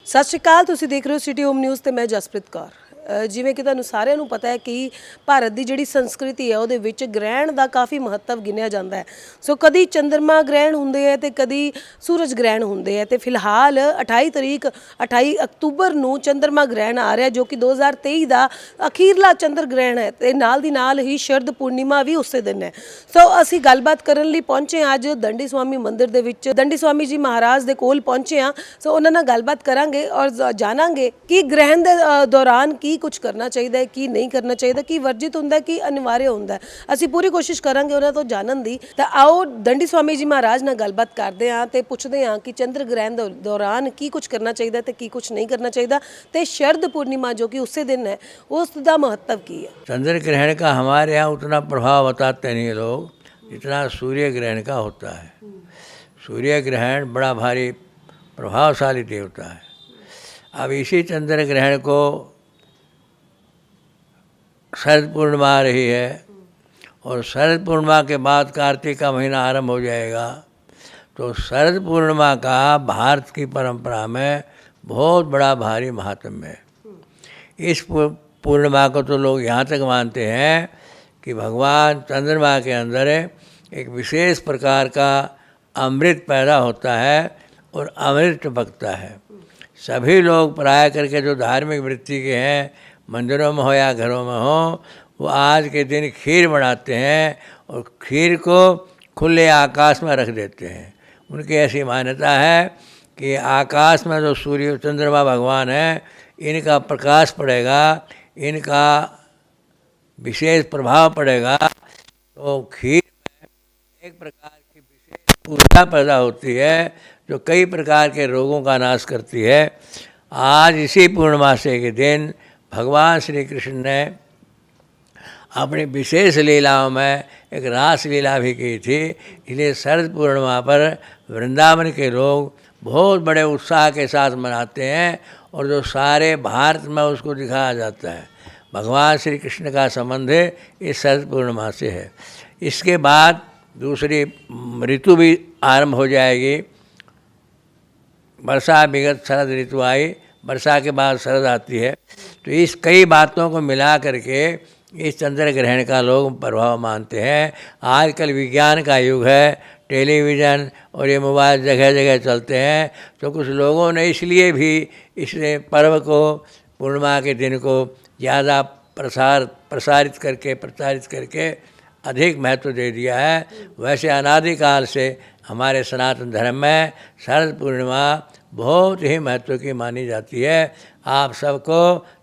ਸਤਿ ਸ਼੍ਰੀ ਅਕਾਲ। ਤੁਸੀਂ ਦੇਖ ਰਹੇ ਹੋ ਸਿਟੀ ਹੋਮ ਨਿਊਜ਼ ਤੇ ਮੈਂ ਜਸਪ੍ਰੀਤ ਕੌਰ। ਜਿਵੇਂ ਕਿ ਤੁਹਾਨੂੰ ਸਾਰਿਆਂ ਨੂੰ ਪਤਾ ਹੈ ਕਿ ਭਾਰਤ ਦੀ ਜਿਹੜੀ ਸੰਸਕ੍ਰਿਤੀ ਹੈ ਉਹਦੇ ਵਿੱਚ ਗ੍ਰਹਿਣ ਦਾ ਕਾਫੀ ਮਹੱਤਵ ਗਿਣਿਆ ਜਾਂਦਾ ਹੈ। ਸੋ ਕਦੀ ਚੰਦਰਮਾ ਗ੍ਰਹਿਣ ਹੁੰਦੇ ਹੈ ਤੇ ਕਦੀ ਸੂਰਜ ਗ੍ਰਹਿਣ ਹੁੰਦੇ ਹੈ ਤੇ ਫਿਲਹਾਲ 28 ਅਕਤੂਬਰ ਨੂੰ ਚੰਦਰਮਾ ਗ੍ਰਹਿਣ ਆ ਰਿਹਾ ਜੋ ਕਿ 2023 ਦਾ ਅਖੀਰਲਾ ਚੰਦਰ ਗ੍ਰਹਿਣ ਹੈ ਤੇ ਨਾਲ ਦੀ ਨਾਲ ਹੀ ਸ਼ਰਦ ਪੂਰਨਿਮਾ ਵੀ ਉਸੇ ਦਿਨ ਹੈ। ਸੋ ਅਸੀਂ ਗੱਲਬਾਤ ਕਰਨ ਲਈ ਪਹੁੰਚੇ ਅੱਜ ਦੰਡੀ ਸਵਾਮੀ ਮੰਦਿਰ ਦੇ ਵਿੱਚ। ਦੰਡੀ ਸਵਾਮੀ ਜੀ ਮਹਾਰਾਜ ਦੇ ਕੋਲ ਪਹੁੰਚੇ ਹਾਂ। ਸੋ ਉਹਨਾਂ ਨਾਲ ਗੱਲਬਾਤ ਕਰਾਂਗੇ ਔਰ ਜਾਣਾਂਗੇ ਕਿ ਗ੍ਰਹਿਣ ਦੇ ਦੌਰਾਨ ਕੀ ਕੁਝ ਕਰਨਾ ਚਾਹੀਦਾ ਹੈ, ਕੀ ਨਹੀਂ ਕਰਨਾ ਚਾਹੀਦਾ, ਕੀ ਵਰਜਿਤ ਹੁੰਦਾ, ਕੀ ਅਨਿਵਾर्य ਹੁੰਦਾ। ਅਸੀਂ ਪੂਰੀ ਕੋਸ਼ਿਸ਼ ਕਰਾਂਗੇ ਉਹਨਾਂ ਤੋਂ ਜਾਣਨ ਦੀ। ਤਾਂ ਆਓ ਦੰਡੀ ਸਵਾਮੀ ਜੀ ਮਹਾਰਾਜ ਨਾਲ ਗੱਲਬਾਤ ਕਰਦੇ ਹਾਂ ਤੇ ਪੁੱਛਦੇ ਹਾਂ ਕਿ ਚੰਦਰ ਗ੍ਰਹਿਣ ਦੇ ਦੌਰਾਨ ਕੀ ਕੁਝ ਕਰਨਾ ਚਾਹੀਦਾ ਤੇ ਕੀ ਕੁਝ ਨਹੀਂ ਕਰਨਾ ਚਾਹੀਦਾ ਤੇ शरद पूर्णिमा जो कि उससे दिन है उसका महत्व की है। चंद्र ग्रहण का हमारे यहाँ उतना प्रभाव बताते नहीं लोग जितना सूर्य ग्रहण का होता है। सूर्य ग्रहण बड़ा भारी प्रभावशाली देवता है। अब इसी चंद्र ग्रहण को शरद पूर्णिमा आ रही है और शरद पूर्णिमा के बाद कार्तिक का महीना आरंभ हो जाएगा। तो शरद पूर्णिमा का भारत की परंपरा में बहुत बड़ा भारी महात्म्य है। इस पूर्णिमा को तो लोग यहाँ तक मानते हैं कि भगवान चंद्रमा के अंदर एक विशेष प्रकार का अमृत पैदा होता है और अमृत टपकता है। सभी लोग प्राय करके जो धार्मिक वृत्ति के हैं, मंदिरों में हो या घरों में हो, वो आज के दिन खीर बनाते हैं और खीर को खुले आकाश में रख देते हैं। उनकी ऐसी मान्यता है कि आकाश में जो सूर्य चंद्रमा भगवान है, इनका प्रकाश पड़ेगा, इनका विशेष प्रभाव पड़ेगा तो खीर में एक प्रकार की विशेष ऊर्जा पैदा होती है जो कई प्रकार के रोगों का नाश करती है। आज इसी पूर्णमासी के दिन भगवान श्री कृष्ण ने अपनी विशेष लीलाओं में एक रास लीला भी की थी। इसलिए शरद पूर्णिमा पर वृंदावन के लोग बहुत बड़े उत्साह के साथ मनाते हैं और जो सारे भारत में उसको दिखाया जाता है। भगवान श्री कृष्ण का संबंध इस शरद पूर्णिमा से है। इसके बाद दूसरी ऋतु भी आरंभ हो जाएगी। वर्षा विगत शरद ऋतु आई, वर्षा के बाद शरद आती है। तो इस कई बातों को मिला करके इस चंद्र ग्रहण का लोग प्रभाव मानते हैं। आजकल विज्ञान का युग है, टेलीविज़न और ये मोबाइल जगह जगह चलते हैं, तो कुछ लोगों ने इसलिए भी इस पर्व को, पूर्णिमा के दिन को ज़्यादा प्रचारित करके अधिक महत्व दे दिया है। वैसे अनादिकाल से हमारे सनातन धर्म में शरद पूर्णिमा बहुत ही महत्व की मानी जाती है। आप सबको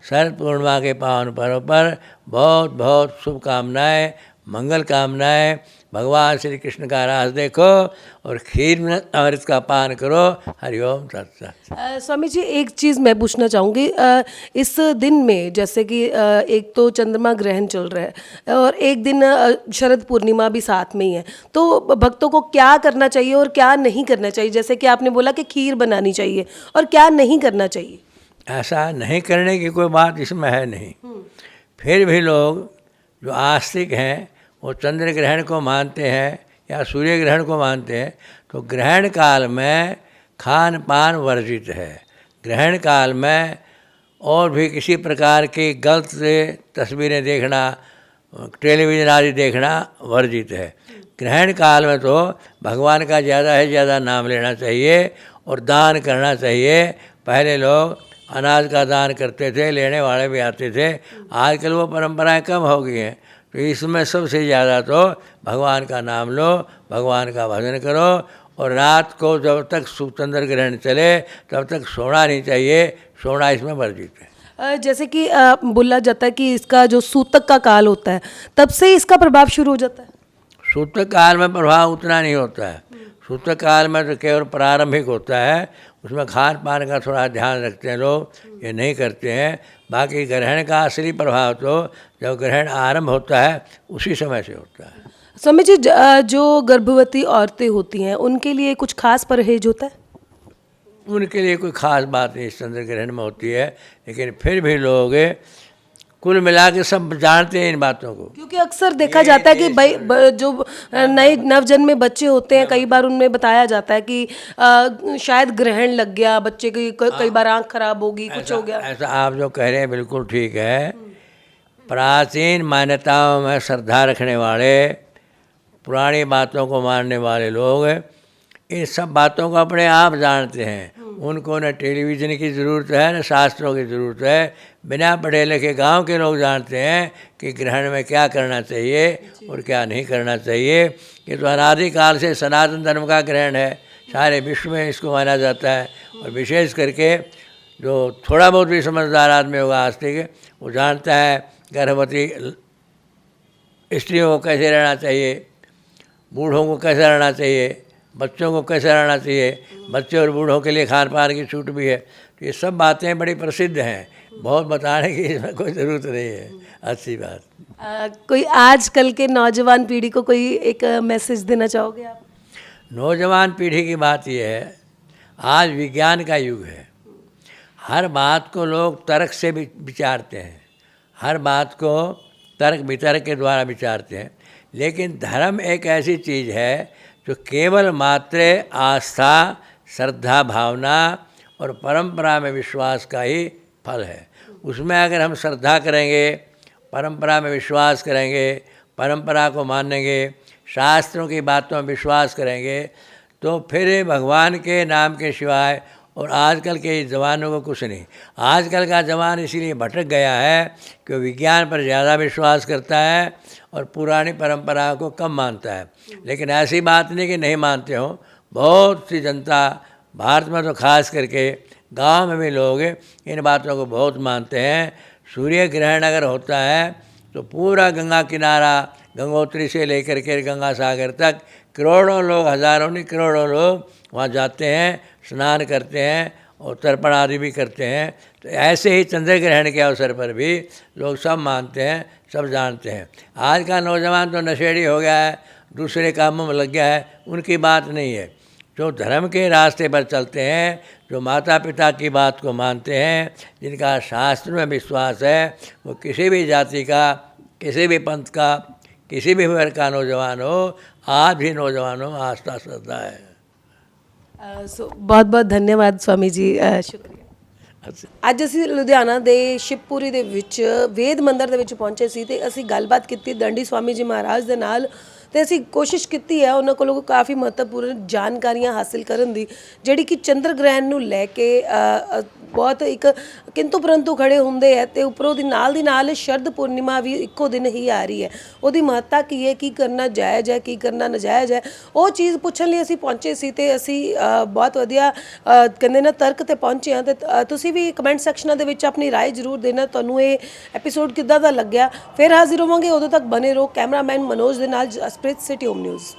शरद पूर्णिमा के पावन पर्व पर बहुत बहुत शुभकामनाएँ, मंगल कामनाएँ। भगवान श्री कृष्ण का रास देखो और खीर में अमृत का पान करो। हरिओम सत्सत। स्वामी जी एक चीज़ मैं पूछना चाहूँगी, इस दिन में जैसे कि एक तो चंद्रमा ग्रहण चल रहा है और एक दिन शरद पूर्णिमा भी साथ में ही है, तो भक्तों को क्या करना चाहिए और क्या नहीं करना चाहिए? जैसे कि आपने बोला कि खीर बनानी चाहिए, और क्या नहीं करना चाहिए? ऐसा नहीं करने की कोई बात इसमें है नहीं। फिर भी लोग जो आस्तिक हैं वो चंद्र ग्रहण को मानते हैं या सूर्य ग्रहण को मानते हैं, तो ग्रहण काल में खान पान वर्जित है। ग्रहण काल में और भी किसी प्रकार की गलत तस्वीरें देखना, टेलीविज़न आदि देखना वर्जित है। ग्रहण काल में तो भगवान का ज़्यादा से ज़्यादा नाम लेना चाहिए और दान करना चाहिए। पहले लोग अनाज का दान करते थे, लेने वाले भी आते थे। आजकल वो परंपराएं कम हो गई हैं। तो इसमें सबसे ज़्यादा तो भगवान का नाम लो, भगवान का भजन करो और रात को जब तक चंद्र ग्रहण चले तब तक सोना नहीं चाहिए। सोना इसमें वर्जित है। जैसे कि बोला जाता है कि इसका जो सूतक का काल होता है तब से इसका प्रभाव शुरू हो जाता है। सूतक काल में प्रभाव उतना नहीं होता है। सूतक काल में तो केवल प्रारंभिक होता है, उसमें खान पान का थोड़ा ध्यान रखते हैं लोग, ये नहीं करते हैं। बाकी ग्रहण का असली प्रभाव तो जब ग्रहण आरंभ होता है उसी समय से होता है। स्वामी जी जो गर्भवती औरतें होती हैं उनके लिए कुछ खास परहेज होता है? उनके लिए कोई ख़ास बात नहीं इस चंद्र ग्रहण में होती है, लेकिन फिर भी लोग कुल मिला के सब जानते हैं इन बातों को। क्योंकि अक्सर देखा जाता है कि भाई जो नए नवजन्मे बच्चे होते हैं, कई बार उनमें बताया जाता है कि शायद ग्रहण लग गया बच्चे की, कई बार आंख खराब होगी, कुछ हो गया। ऐसा आप जो कह रहे हैं बिल्कुल ठीक है। प्राचीन मान्यताओं में श्रद्धा रखने वाले, पुरानी बातों को मानने वाले लोग इन सब बातों को अपने आप जानते हैं। उनको न टेलीविज़न की ज़रूरत है न शास्त्रों की ज़रूरत है। बिना पढ़े लिखे गांव के लोग जानते हैं कि ग्रहण में क्या करना चाहिए और क्या नहीं करना चाहिए। ये तो अनादिकाल से सनातन धर्म का ग्रहण है, सारे विश्व में इसको माना जाता है। और विशेष करके जो थोड़ा बहुत भी समझदार आदमी होगा आस्तिक, वो जानता है गर्भवती स्त्रियों को कैसे रहना चाहिए, बूढ़ों को कैसे रहना चाहिए, बच्चों को कैसे रहना चाहिए। बच्चे और बूढ़ों के लिए खान पान की छूट भी है। तो ये सब बातें बड़ी प्रसिद्ध हैं, बहुत बताने की इसमें कोई ज़रूरत नहीं है। अच्छी बात। कोई आजकल के नौजवान पीढ़ी को कोई एक मैसेज देना चाहोगे आप? नौजवान पीढ़ी की बात यह है, आज विज्ञान का युग है। हर बात को लोग तर्क से विचारते हैं, हर बात को तर्क वितर्क के द्वारा विचारते हैं। लेकिन धर्म एक ऐसी चीज़ है जो केवल मात्र आस्था, श्रद्धा, भावना और परंपरा में विश्वास का ही फल है। उसमें अगर हम श्रद्धा करेंगे, परंपरा में विश्वास करेंगे, परंपरा को मानेंगे, शास्त्रों की बातों में विश्वास करेंगे, तो फिर भगवान के नाम के सिवाय और आजकल के जवानों को कुछ नहीं। आजकल का जवान इसीलिए भटक गया है कि विज्ञान पर ज़्यादा विश्वास करता है और पुरानी परंपरा को कम मानता है। लेकिन ऐसी बात नहीं कि नहीं मानते हो। बहुत सी जनता, भारत में तो खास करके गांव में भी लोग इन बातों को बहुत मानते हैं। सूर्य ग्रहण अगर होता है तो पूरा गंगा किनारा, गंगोत्री से लेकर के गंगा सागर तक करोड़ों लोग, हज़ारों नहीं करोड़ों लोग वहाँ जाते हैं, स्नान करते हैं और तर्पण आदि भी करते हैं। तो ऐसे ही चंद्र ग्रहण के अवसर पर भी लोग सब मानते हैं, सब जानते हैं। आज का नौजवान तो नशेड़ी हो गया है, दूसरे कामों में लग गया है, उनकी बात नहीं है। जो धर्म के रास्ते पर चलते हैं, जो माता पिता की बात को मानते हैं, जिनका शास्त्र में विश्वास है, वो किसी भी जाति का, किसी भी पंथ का, किसी भी वर्ग का नौजवान हो, आज भी नौजवानों में आस्था श्रद्धा है। बहुत बहुत धन्यवाद स्वामी जी, शुक्रिया। ਅੱਜ ਅਸੀਂ ਲੁਧਿਆਣਾ ਦੇ ਸ਼ਿਵਪੁਰੀ ਦੇ ਵਿੱਚ ਵੇਦ ਮੰਦਰ ਦੇ ਵਿੱਚ ਪਹੁੰਚੇ ਸੀ ਤੇ ਅਸੀਂ ਗੱਲਬਾਤ ਕੀਤੀ ਦੰਡੀ ਸਵਾਮੀ ਜੀ ਮਹਾਰਾਜ ਦੇ ਨਾਲ ਤੇ ਅਸੀਂ ਕੋਸ਼ਿਸ਼ ਕੀਤੀ ਹੈ ਉਹਨਾਂ ਕੋਲੋਂ ਕਾਫੀ ਮਹੱਤਵਪੂਰਨ ਜਾਣਕਾਰੀਆਂ ਹਾਸਿਲ ਕਰਨ ਦੀ, ਜਿਹੜੀ ਕਿ ਚੰਦਰ ਗ੍ਰਹਿਣ ਨੂੰ ਲੈ ਕੇ ਬਹੁਤ ਇੱਕ ਕਿੰਤੂ ਪਰੰਤੂ ਖੜੇ ਹੁੰਦੇ ਹੈ ਤੇ ਉੱਪਰੋਂ ਦੀ ਨਾਲ ਸ਼ਰਦ ਪੂਰਨਿਮਾ ਵੀ ਇੱਕੋ ਦਿਨ ਹੀ ਆ ਰਹੀ ਹੈ। ਉਹਦੀ ਮਹੱਤਤਾ ਕੀ ਹੈ, ਕੀ ਕਰਨਾ ਜਾਇਜ਼ ਹੈ, ਕੀ ਕਰਨਾ ਨਜਾਇਜ਼ ਹੈ, ਉਹ ਚੀਜ਼ ਪੁੱਛਣ ਲਈ ਅਸੀਂ ਪਹੁੰਚੇ ਸੀ ਤੇ ਅਸੀਂ ਬਹੁਤ ਵਧੀਆ ਕਹਿੰਦੇ ਨਾ ਤਰਕ ਤੇ ਪਹੁੰਚੇ ਹਾਂ। ਤੇ ਤੁਸੀਂ ਵੀ ਕਮੈਂਟ ਸੈਕਸ਼ਨਾਂ ਦੇ ਵਿੱਚ ਆਪਣੀ ਰਾਏ ਜ਼ਰੂਰ ਦੇਣਾ, ਤੁਹਾਨੂੰ ਇਹ ਐਪੀਸੋਡ ਕਿੱਦਾਂ ਦਾ ਲੱਗਿਆ। ਫਿਰ ਹਾਜ਼ਰ ਹੋਵਾਂਗੇ, ਉਦੋਂ ਤੱਕ ਬਨੇ ਰਹੋ। ਕੈਮਰਾਮੈਨ ਮਨੋਜ ਦੇ ਨਾਲ ਜਸਪ੍ਰੀਤ, ਸਿਟੀ ਹੋਮ ਨਿਊਜ਼।